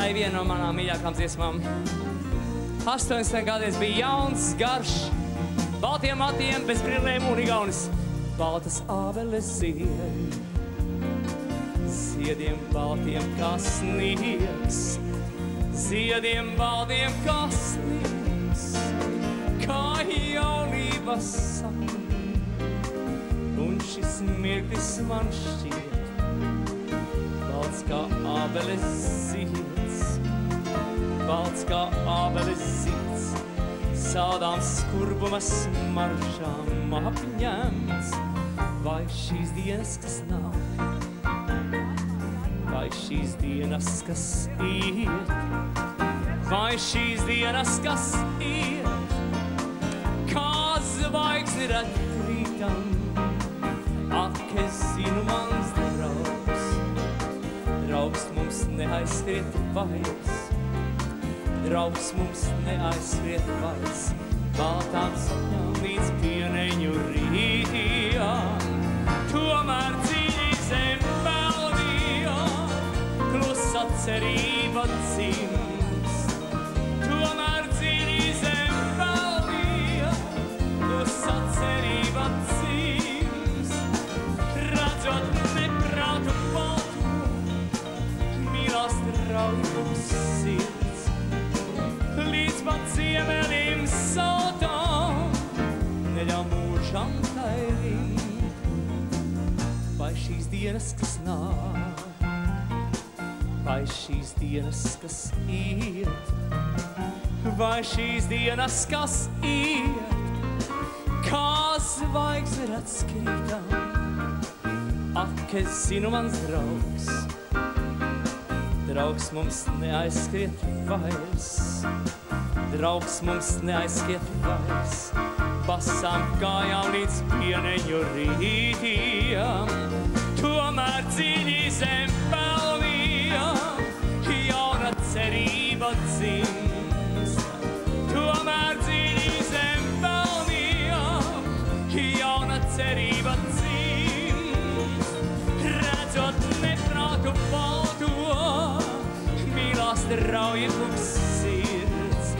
Tā ir viena no manām mīļākām dziesmām. 80 gadies bija jauns, garš, baltiem matiem, bez brillēm un igaunis. Baltas ābeles zied, ziediem baltiem kā sniegs, ziediem baltiem kā sniegs, kā jaunības saka. Un šis mirklis man šķiet balts kā ābeles zieds, balts kā ābeles zieds, saldām skurbuma smaržām apņemts. Vai šīs dienas, kas nav, vai šīs dienas, kas iet, vai šīs dienas, kas iet, kā zvaigzni ret krītam. Ak, es zinu, mans draugs, draugs mums neaizskriet vairs, draugs mums neaizskriet vairs, baltām sapņām līdz pieneņu rītījām. Tomēr dziļi zem peldījām, klusa cerība dzimst. Tomēr dziļi zem peldījām, klusa cerība dzimst. Redzot neprātu baltu, mīlās draudzīgs sirds, līdz pat ziemelim sautām, neļauj mūžam tai rimt. Vai šīs dienas, kas nāk, vai šīs dienas, kas iet, vai šīs dienas, kas iet, kā zvaigzne rats krītam. Ak, es zinu, mans draugs, draugs mums neaizskriet vairs, draugs mums neaizskriet vairs, basām kājām līdz pieneņu rītījām. Tomēr dziļi zem pelnījām, jauna cerība dzimst. Tomēr dziļi zem pelnījām, jauna cerība dzimst. Redzot neprātu balto, mīlās draudzīgs sirds,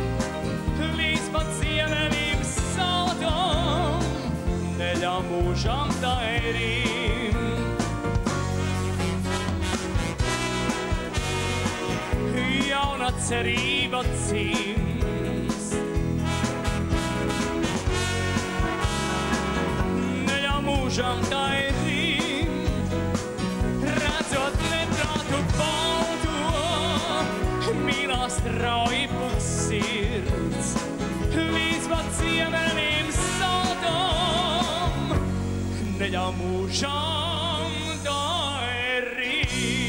līdz pat ziemelim sautām, neļauj mūžam tai rimt. Jauna cerība dzimst, neļauj mūžam tai rimt. Redzot neprātu balto, mīlās draudzīgs sirds, līdz pat ziemelim sautām, neļauj mūžam tai rimt.